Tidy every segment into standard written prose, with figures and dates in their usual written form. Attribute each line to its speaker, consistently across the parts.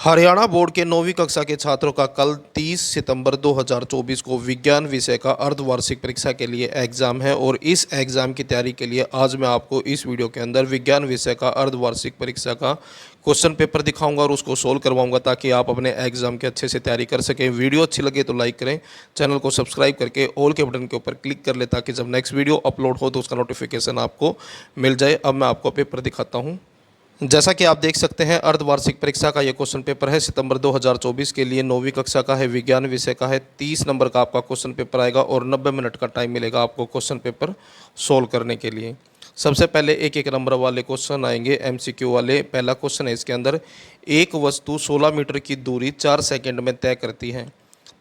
Speaker 1: Haryana board के 9वीं कक्षा के छात्रों का कल 30 सितंबर 2024 को विज्ञान विषय का अर्धवार्षिक परीक्षा के लिए एग्ज़ाम है और इस एग्ज़ाम की तैयारी के लिए आज मैं आपको इस वीडियो के अंदर विज्ञान विषय का अर्धवार्षिक परीक्षा का क्वेश्चन पेपर दिखाऊंगा और उसको सोल्व करवाऊंगा ताकि आप अपने एग्ज़ाम की अच्छे से तैयारी कर सकें। वीडियो अच्छी लगे तो लाइक करें, चैनल को सब्सक्राइब करके ऑल के बटन के ऊपर क्लिक कर लें ताकि जब नेक्स्ट वीडियो अपलोड हो तो उसका नोटिफिकेशन आपको मिल जाए। अब मैं आपको पेपर दिखाता हूँ। जैसा कि आप देख सकते हैं अर्धवार्षिक परीक्षा का ये क्वेश्चन पेपर है सितंबर 2024 के लिए 9वीं कक्षा का है, विज्ञान विषय का है। 30 नंबर का आपका क्वेश्चन पेपर आएगा और 90 मिनट का टाइम मिलेगा आपको क्वेश्चन पेपर सोल्व करने के लिए। सबसे पहले एक एक नंबर वाले क्वेश्चन आएंगे एमसीक्यू वाले। पहला क्वेश्चन है इसके अंदर, एक वस्तु 16 मीटर की दूरी 4 सेकेंड में तय करती है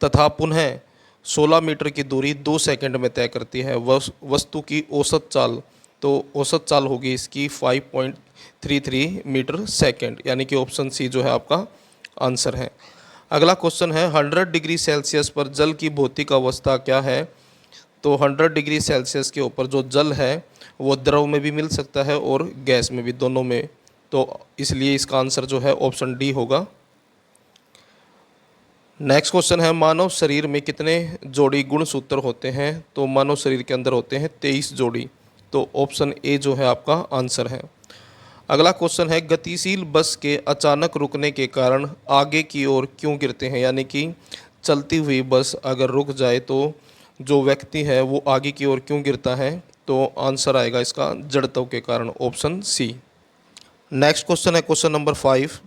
Speaker 1: तथा पुनः 16 मीटर की दूरी 2 सेकेंड में तय करती है। वस्तु की औसत चाल, तो औसत चाल होगी इसकी 5.33 मीटर सेकेंड, यानी कि ऑप्शन सी जो है आपका आंसर है। अगला क्वेश्चन है 100 डिग्री सेल्सियस पर जल की भौतिक अवस्था क्या है। तो 100 डिग्री सेल्सियस के ऊपर जो जल है वो द्रव में भी मिल सकता है और गैस में भी, दोनों में, तो इसलिए इसका आंसर जो है ऑप्शन डी होगा। नेक्स्ट क्वेश्चन है मानव शरीर में कितने जोड़ी गुणसूत्र होते हैं। तो मानव शरीर के अंदर होते हैं 23 जोड़ी, तो ऑप्शन ए जो है आपका आंसर है। अगला क्वेश्चन है गतिशील बस के अचानक रुकने के कारण आगे की ओर क्यों गिरते हैं, यानी कि चलती हुई बस अगर रुक जाए तो जो व्यक्ति है वो आगे की ओर क्यों गिरता है। तो आंसर आएगा इसका जड़त्व के कारण, ऑप्शन सी। नेक्स्ट क्वेश्चन है क्वेश्चन नंबर 5,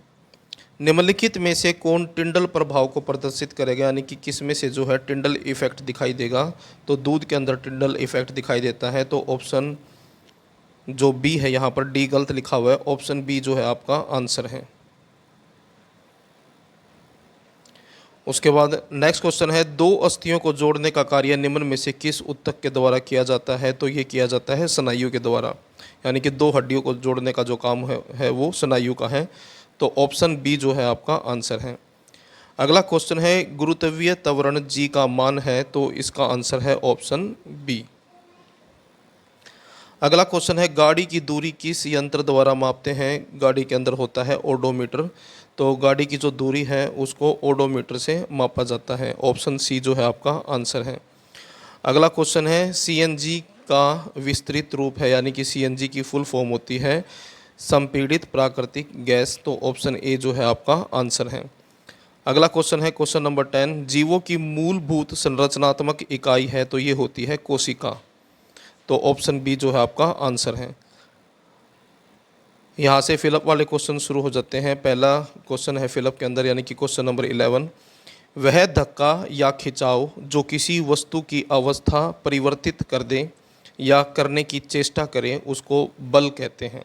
Speaker 1: निम्नलिखित में से कौन टिंडल प्रभाव को प्रदर्शित करेगा, यानी कि किस में से जो है टिंडल इफेक्ट दिखाई देगा। तो दूध के अंदर टिंडल इफेक्ट दिखाई देता है, तो ऑप्शन जो बी है, यहाँ पर डी गलत लिखा हुआ है, ऑप्शन बी जो है आपका आंसर है। उसके बाद नेक्स्ट क्वेश्चन है दो अस्थियों को जोड़ने का कार्य निम्न में से किस ऊतक के द्वारा किया जाता है। तो ये किया जाता है स्नायु के द्वारा, यानी कि दो हड्डियों को जोड़ने का जो काम है वो स्नायु का है, तो ऑप्शन बी जो है आपका आंसर है। अगला क्वेश्चन है गुरुत्वीय त्वरण जी का मान है, तो इसका आंसर है ऑप्शन बी। अगला क्वेश्चन है गाड़ी की दूरी किस यंत्र द्वारा मापते हैं। गाड़ी के अंदर होता है ओडोमीटर, तो गाड़ी की जो दूरी है उसको ओडोमीटर से मापा जाता है, ऑप्शन सी जो है आपका आंसर है। अगला क्वेश्चन है सीएनजी का विस्तृत रूप है, यानी कि सीएनजी की फुल फॉर्म होती है संपीड़ित प्राकृतिक गैस, तो ऑप्शन ए जो है आपका आंसर है। अगला क्वेश्चन है क्वेश्चन नंबर 10, जीवों की मूलभूत संरचनात्मक इकाई है, तो ये होती है कोशिका, तो ऑप्शन बी जो है आपका आंसर है। यहाँ से फिलअप वाले क्वेश्चन शुरू हो जाते हैं। पहला क्वेश्चन है फिलअप के अंदर, यानी कि क्वेश्चन नंबर 11, वह धक्का या खिंचाव जो किसी वस्तु की अवस्था परिवर्तित कर दे या करने की चेष्टा करें उसको बल कहते हैं।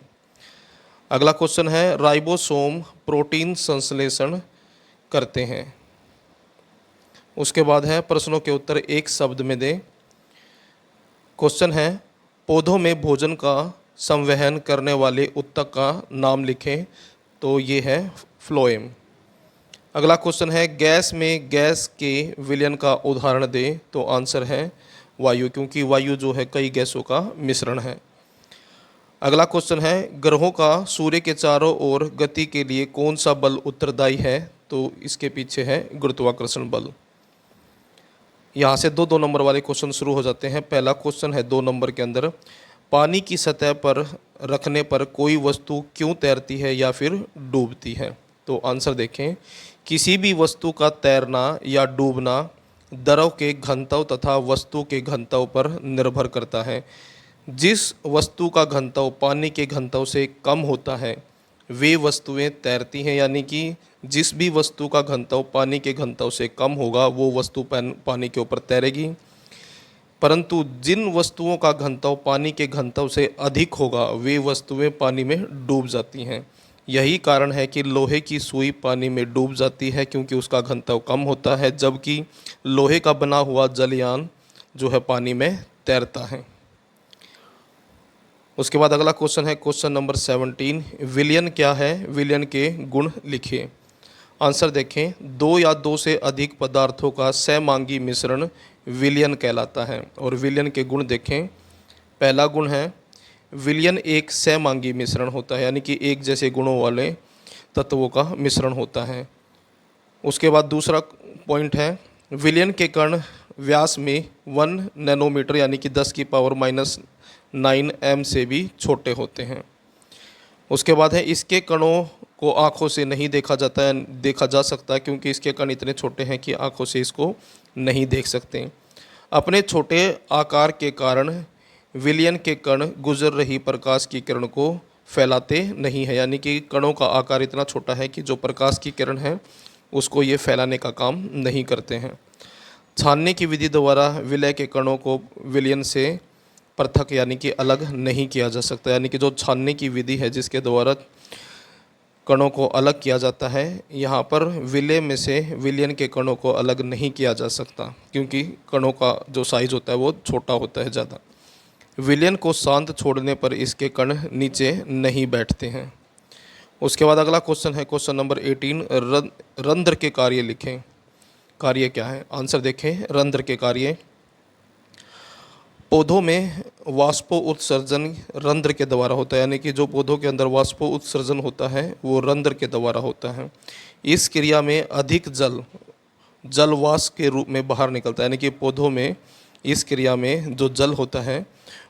Speaker 1: अगला क्वेश्चन है राइबोसोम प्रोटीन संश्लेषण करते हैं। उसके बाद है प्रश्नों के उत्तर एक शब्द में दें। क्वेश्चन है पौधों में भोजन का संवहन करने वाले ऊतक का नाम लिखें, तो ये है फ्लोएम। अगला क्वेश्चन है गैस में गैस के विलयन का उदाहरण दें, तो आंसर है वायु, क्योंकि वायु जो है कई गैसों का मिश्रण है। अगला क्वेश्चन है ग्रहों का सूर्य के चारों ओर गति के लिए कौन सा बल उत्तरदायी है। तो इसके पीछे है गुरुत्वाकर्षण बल। यहाँ से दो नंबर वाले क्वेश्चन शुरू हो जाते हैं। पहला क्वेश्चन है 2 नंबर के अंदर, पानी की सतह पर रखने पर कोई वस्तु क्यों तैरती है या फिर डूबती है। तो आंसर देखें, किसी भी वस्तु का तैरना या डूबना द्रव के घनत्व तथा वस्तु के घनत्व पर निर्भर करता है। जिस वस्तु का घनत्व पानी के घनत्व से कम होता है वे वस्तुएं तैरती हैं, यानी कि जिस भी वस्तु का घनत्व पानी के घनत्व से कम होगा वो वस्तु पानी के ऊपर तैरेगी, परंतु जिन वस्तुओं का घनत्व पानी के घनत्व से अधिक होगा वे वस्तुएं पानी में डूब जाती हैं। यही कारण है कि लोहे की सुई पानी में डूब जाती है क्योंकि उसका घनत्व कम होता है, जबकि लोहे का बना हुआ जलयान जो है पानी में तैरता है। उसके बाद अगला क्वेश्चन है क्वेश्चन नंबर 17, विलयन क्या है, विलयन के गुण लिखिए। आंसर देखें, 2 या 2 से अधिक पदार्थों का सहमांगी मिश्रण विलयन कहलाता है। और विलयन के गुण देखें, पहला गुण है विलयन एक सहमांगी मिश्रण होता है, यानी कि एक जैसे गुणों वाले तत्वों का मिश्रण होता है। उसके बाद दूसरा पॉइंट है, विलियन के कण व्यास में 1 नैनोमीटर यानी कि 10 की पावर -9 m से भी छोटे होते हैं। उसके बाद है, इसके कणों को आँखों से नहीं देखा जा सकता क्योंकि इसके कण इतने छोटे हैं कि आँखों से इसको नहीं देख सकते। अपने छोटे आकार के कारण विलियन के कण गुजर रही प्रकाश की किरण को फैलाते नहीं है, यानी कि कणों का आकार इतना छोटा है कि जो प्रकाश की किरण है उसको ये फैलाने का काम नहीं करते हैं। छानने की विधि द्वारा विलय के कणों को विलियन से पृथक यानी कि अलग नहीं किया जा सकता, यानी कि जो छानने की विधि है जिसके द्वारा कणों को अलग किया जाता है, यहाँ पर विलय में से विलियन के कणों को अलग नहीं किया जा सकता क्योंकि कणों का जो साइज होता है वो छोटा होता है ज़्यादा। विलियन को शांत छोड़ने पर इसके कण नीचे नहीं बैठते हैं। उसके बाद अगला क्वेश्चन है क्वेश्चन नंबर 18, रंध्र के कार्य लिखें। कार्य क्या है? आंसर देखें। रंध्र के कार्य, पौधों में वाष्पो उत्सर्जन रंध्र के द्वारा होता है, यानी कि जो पौधों के अंदर वाष्पो उत्सर्जन होता है वो रंध्र के द्वारा होता है। इस क्रिया में अधिक जल वाष्प के रूप में बाहर निकलता है, यानी कि पौधों में इस क्रिया में जो जल होता है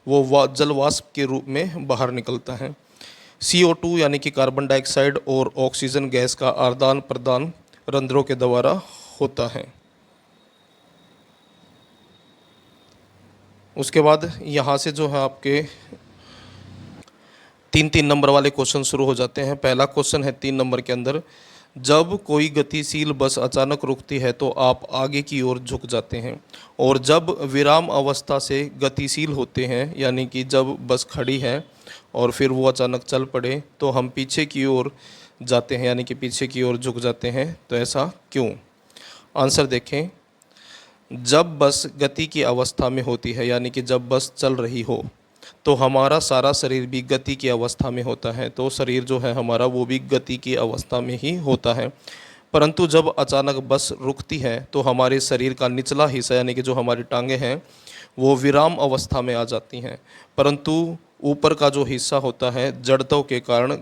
Speaker 1: वो जल वाष्प के रूप में बाहर निकलता है। CO2 यानी कि कार्बन डाइऑक्साइड और ऑक्सीजन गैस का आदान प्रदान रंध्रों के द्वारा होता है। उसके बाद यहाँ से जो है आपके 3-3 नंबर वाले क्वेश्चन शुरू हो जाते हैं। पहला क्वेश्चन है 3 नंबर के अंदर, जब कोई गतिशील बस अचानक रुकती है तो आप आगे की ओर झुक जाते हैं, और जब विराम अवस्था से गतिशील होते हैं यानी कि जब बस खड़ी है और फिर वो अचानक चल पड़े तो हम पीछे की ओर जाते हैं यानी कि पीछे की ओर झुक जाते हैं। तो ऐसा क्यों? आंसर देखें। जब बस गति की अवस्था में होती है यानी कि जब बस चल रही हो तो हमारा सारा शरीर भी गति की अवस्था में होता है, तो शरीर जो है हमारा वो भी गति की अवस्था में ही होता है। परंतु जब अचानक बस रुकती है तो हमारे शरीर का निचला हिस्सा यानी कि जो हमारी टांगें हैं वो विराम अवस्था में आ जाती हैं, परंतु ऊपर का जो हिस्सा होता है जड़त्व के कारण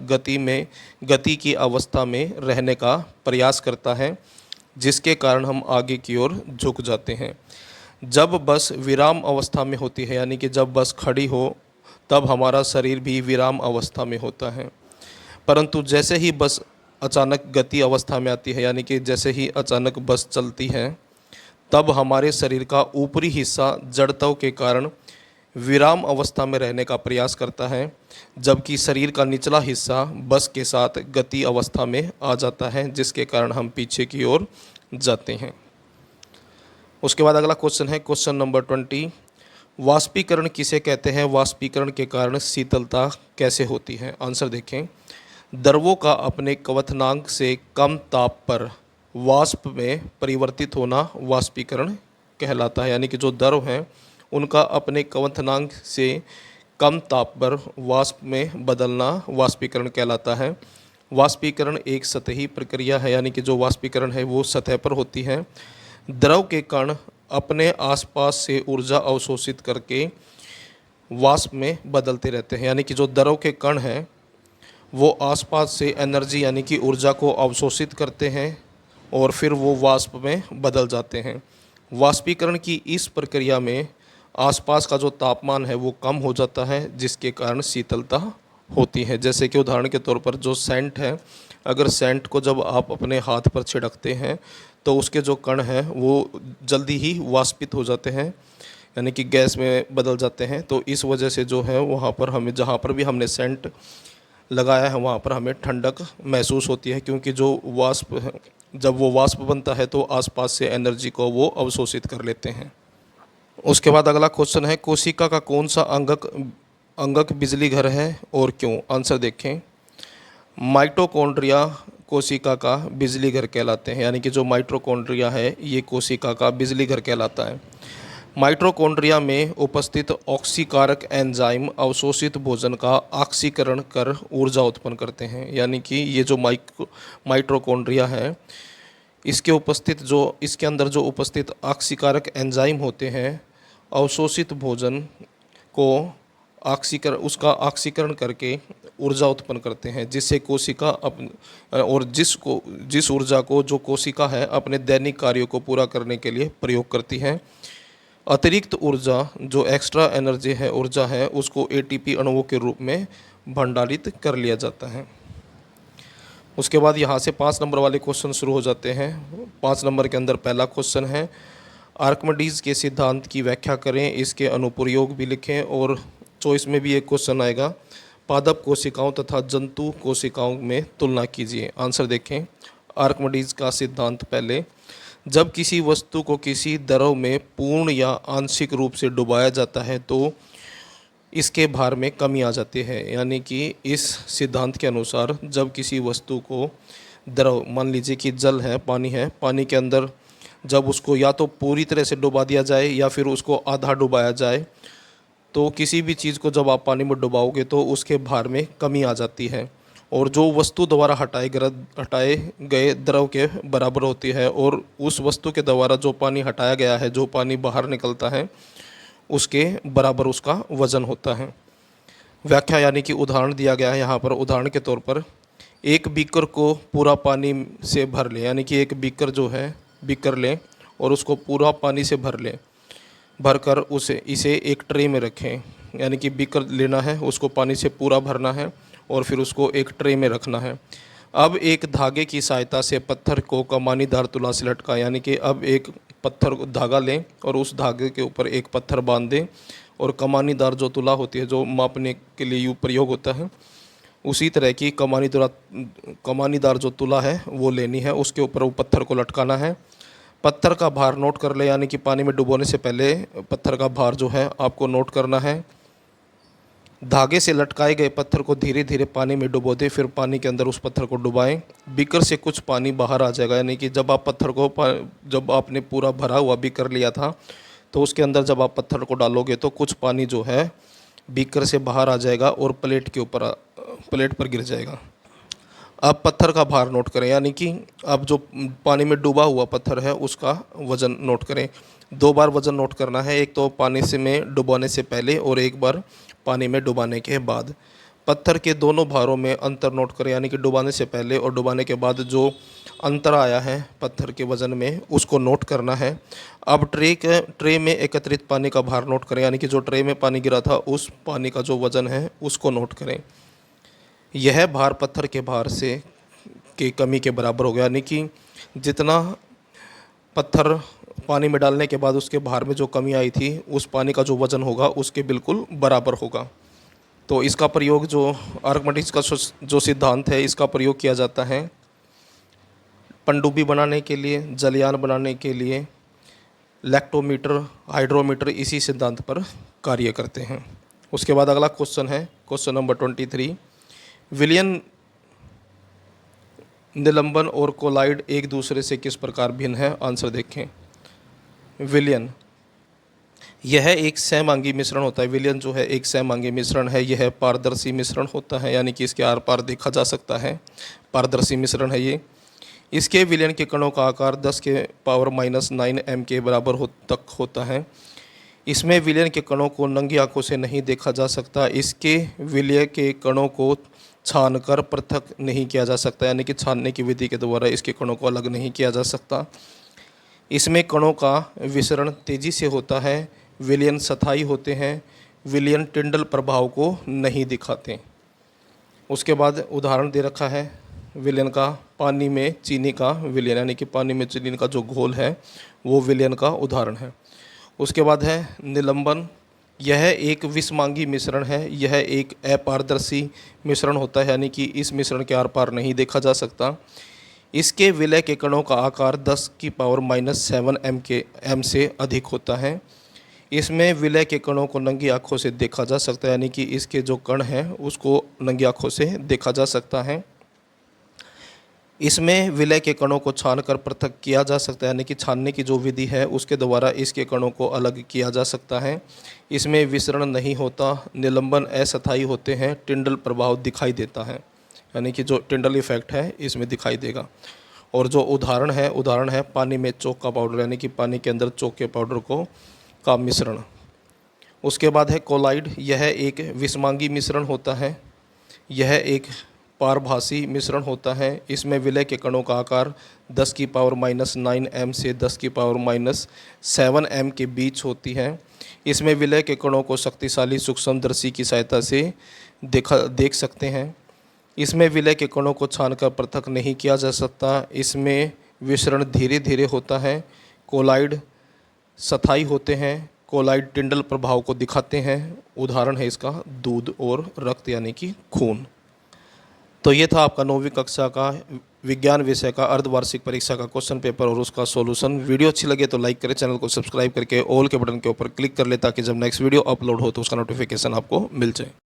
Speaker 1: गति की अवस्था में रहने का प्रयास करता है, जिसके कारण हम आगे की ओर झुक जाते हैं। जब बस विराम अवस्था में होती है यानी कि जब बस खड़ी हो तब हमारा शरीर भी विराम अवस्था में होता है, परंतु जैसे ही बस अचानक गति अवस्था में आती है यानी कि जैसे ही अचानक बस चलती है तब हमारे शरीर का ऊपरी हिस्सा जड़त्व के कारण विराम अवस्था में रहने का प्रयास करता है, जबकि शरीर का निचला हिस्सा बस के साथ गति अवस्था में आ जाता है, जिसके कारण हम पीछे की ओर जाते हैं। उसके बाद अगला क्वेश्चन है क्वेश्चन नंबर 20, वाष्पीकरण किसे कहते हैं? वाष्पीकरण के कारण शीतलता कैसे होती है? आंसर देखें। द्रवों का अपने क्वथनांक से कम ताप पर वाष्प में परिवर्तित होना वाष्पीकरण कहलाता है, यानी कि जो द्रव हैं उनका अपने क्वथनांक से कम ताप पर वाष्प में बदलना वाष्पीकरण कहलाता है। वाष्पीकरण एक सतही प्रक्रिया है, यानी कि जो वाष्पीकरण है वो सतह पर होती है। द्रव के कण अपने आसपास से ऊर्जा अवशोषित करके वाष्प में बदलते रहते हैं, यानी कि जो द्रव के कण हैं वो आसपास से एनर्जी यानी कि ऊर्जा को अवशोषित करते हैं और फिर वो वाष्प में बदल जाते हैं। वाष्पीकरण की इस प्रक्रिया में आसपास का जो तापमान है वो कम हो जाता है, जिसके कारण शीतलता होती है। जैसे कि उदाहरण के तौर पर जो सेंट है, अगर सेंट को जब आप अपने हाथ पर छिड़कते हैं तो उसके जो कण हैं वो जल्दी ही वाष्पित हो जाते हैं, यानी कि गैस में बदल जाते हैं। तो इस वजह से जो है वहाँ पर हमें जहाँ पर भी हमने सेंट लगाया है वहाँ पर हमें ठंडक महसूस होती है, क्योंकि जो वाष्प है जब वो वाष्प बनता है तो आसपास से एनर्जी को वो अवशोषित कर लेते हैं। उसके बाद अगला क्वेश्चन है, कोशिका का कौन सा अंगक बिजली घर है और क्यों? आंसर देखें। माइटोकॉन्ड्रिया कोशिका का बिजली घर कहलाते हैं, यानी कि जो माइटोकॉन्ड्रिया है ये कोशिका का बिजली घर कहलाता है। माइटोकॉन्ड्रिया में उपस्थित ऑक्सीकारक एंजाइम अवशोषित भोजन का ऑक्सीकरण कर ऊर्जा उत्पन्न करते हैं, यानी कि ये जो माइटोकॉन्ड्रिया है इसके अंदर जो उपस्थित ऑक्सीकारक एंजाइम होते हैं अवशोषित भोजन को उसका ऑक्सीकरण करके ऊर्जा उत्पन्न करते हैं, जिससे कोशिका और जिस ऊर्जा को जो कोशिका है अपने दैनिक कार्यों को पूरा करने के लिए प्रयोग करती है। अतिरिक्त ऊर्जा जो एक्स्ट्रा एनर्जी है, ऊर्जा है, उसको एटीपी अणुओं के रूप में भंडारित कर लिया जाता है। उसके बाद यहाँ से 5 नंबर वाले क्वेश्चन शुरू हो जाते हैं। 5 नंबर के अंदर पहला क्वेश्चन है, आर्किमिडीज के सिद्धांत की व्याख्या करें, इसके अनुप्रयोग भी लिखें। और चॉइस में भी एक क्वेश्चन आएगा, पादप कोशिकाओं तथा जंतु कोशिकाओं में तुलना कीजिए। आंसर देखें, आर्किमिडीज का सिद्धांत पहले, जब किसी वस्तु को किसी द्रव में पूर्ण या आंशिक रूप से डुबाया जाता है तो इसके भार में कमी आ जाती है। यानी कि इस सिद्धांत के अनुसार जब किसी वस्तु को द्रव, मान लीजिए कि जल है, पानी है, पानी के अंदर जब उसको या तो पूरी तरह से डुबा दिया जाए या फिर उसको आधा डुबाया जाए, तो किसी भी चीज़ को जब आप पानी में डुबाओगे तो उसके भार में कमी आ जाती है और जो वस्तु द्वारा हटाए गए द्रव के बराबर होती है, और उस वस्तु के द्वारा जो पानी हटाया गया है, जो पानी बाहर निकलता है, उसके बराबर उसका वजन होता है। व्याख्या यानी कि उदाहरण दिया गया है यहाँ पर। उदाहरण के तौर पर एक बीकर को पूरा पानी से भर लें, यानी कि एक बीकर जो है, बीकर लें और उसको पूरा पानी से भरकर इसे एक ट्रे में रखें। यानी कि बीकर लेना है, उसको पानी से पूरा भरना है और फिर उसको एक ट्रे में रखना है। अब एक धागे की सहायता से पत्थर को कमानीदार तुला से लटकाएं, यानी कि अब एक पत्थर धागा लें और उस धागे के ऊपर एक पत्थर बांध दें और कमानीदार जो तुला होती है, जो मापने के लिए प्रयोग होता है, उसी तरह की कमानीदार जो तुला है वो लेनी है, उसके ऊपर वो पत्थर को लटकाना है। पत्थर का भार नोट कर ले, यानी कि पानी में डुबोने से पहले पत्थर का भार जो है आपको नोट करना है। धागे से लटकाए गए पत्थर को धीरे धीरे पानी में डुबो दें, फिर पानी के अंदर उस पत्थर को डुबाएं। बीकर से कुछ पानी बाहर आ जाएगा, यानी कि जब आप जब आपने पूरा भरा हुआ बीकर लिया था तो उसके अंदर जब आप पत्थर को डालोगे तो कुछ पानी जो है बीकर से बाहर आ जाएगा और प्लेट पर गिर जाएगा। अब पत्थर का भार नोट करें, यानी कि अब जो पानी में डूबा हुआ पत्थर है उसका वज़न नोट करें। 2 बार वज़न नोट करना है, एक तो पानी से में डुबाने से पहले और एक बार पानी में डुबाने के बाद। पत्थर के दोनों भारों में अंतर नोट करें, यानी कि डुबाने से पहले और डुबाने के बाद जो अंतर आया है पत्थर के वज़न में, उसको नोट करना है। अब ट्रे में एकत्रित पानी का भार नोट करें, यानी कि जो ट्रे में पानी गिरा था उस पानी का जो वज़न है उसको नोट करें। यह भार पत्थर के भार से की कमी के बराबर होगा, यानी कि जितना पत्थर पानी में डालने के बाद उसके भार में जो कमी आई थी, उस पानी का जो वज़न होगा उसके बिल्कुल बराबर होगा। तो इसका प्रयोग जो आर्किमिडीज का जो सिद्धांत है, इसका प्रयोग किया जाता है पनडुब्बी बनाने के लिए, जलयान बनाने के लिए। लैक्टोमीटर, हाइड्रोमीटर इसी सिद्धांत पर कार्य करते हैं। उसके बाद अगला क्वेश्चन है क्वेश्चन नंबर 23, विलियन, निलंबन और कोलाइड एक दूसरे से किस प्रकार भिन्न है। आंसर देखें, विलियन यह एक सहमांगी मिश्रण होता है। विलियन जो है एक सहमांगी मिश्रण है, यह पारदर्शी मिश्रण होता है, यानी कि इसके आर पार देखा जा सकता है, पारदर्शी मिश्रण है ये। इसके विलयन के कणों का आकार 10⁻⁹ m के बराबर तक होता है। इसमें विलयन के कणों को नंगी आंखों से नहीं देखा जा सकता। इसके विलय के कणों को छानकर पृथक नहीं किया जा सकता, यानी कि छानने की विधि के द्वारा इसके कणों को अलग नहीं किया जा सकता। इसमें कणों का विसरण तेजी से होता है। विलयन स्थायी होते हैं। विलयन टिंडल प्रभाव को नहीं दिखाते। उसके बाद उदाहरण दे रखा है विलयन का, पानी में चीनी का विलयन, यानी कि पानी में चीनी का जो घोल है वो विलयन का उदाहरण है। उसके बाद है निलंबन, यह एक विषमांगी मिश्रण है। यह एक अपारदर्शी मिश्रण होता है, यानी कि इस मिश्रण के आर पार नहीं देखा जा सकता। इसके विलय के कणों का आकार 10⁻⁷ m से अधिक होता है। इसमें विलय के कणों को नंगी आँखों से देखा जा सकता है, यानी कि इसके जो कण हैं उसको नंगी आँखों से देखा जा सकता है। इसमें विलय के कणों को छानकर पृथक किया जा सकता है, यानी कि छानने की जो विधि है उसके द्वारा इसके कणों को अलग किया जा सकता है। इसमें विसरण नहीं होता। निलंबन अस्थायी होते हैं। टिंडल प्रभाव दिखाई देता है, यानी कि जो टिंडल इफेक्ट है इसमें दिखाई देगा। और जो उदाहरण है पानी में चोक का पाउडर, यानी कि पानी के अंदर चोक के पाउडर का मिश्रण। उसके बाद है कोलाइड, यह एक विषमांगी मिश्रण होता है। यह एक पारभासी मिश्रण होता है। इसमें विलय के कणों का आकार 10⁻⁹ m से 10⁻⁷ m के बीच होती है। इसमें विलय के कणों को शक्तिशाली सूक्ष्मदर्शी की सहायता से देख सकते हैं। इसमें विलय के कणों को छानकर पृथक नहीं किया जा सकता। इसमें विसरण धीरे धीरे होता है। कोलाइड स्थायी होते हैं। कोलाइड टिंडल प्रभाव को दिखाते हैं। उदाहरण है इसका दूध और रक्त यानी कि खून। तो ये था आपका 9वीं कक्षा का विज्ञान विषय का अर्धवार्षिक परीक्षा का क्वेश्चन पेपर और उसका सॉल्यूशन। वीडियो अच्छी लगे तो लाइक करें, चैनल को सब्सक्राइब करके ऑल के बटन के ऊपर क्लिक कर ले ताकि जब नेक्स्ट वीडियो अपलोड हो तो उसका नोटिफिकेशन आपको मिल जाए।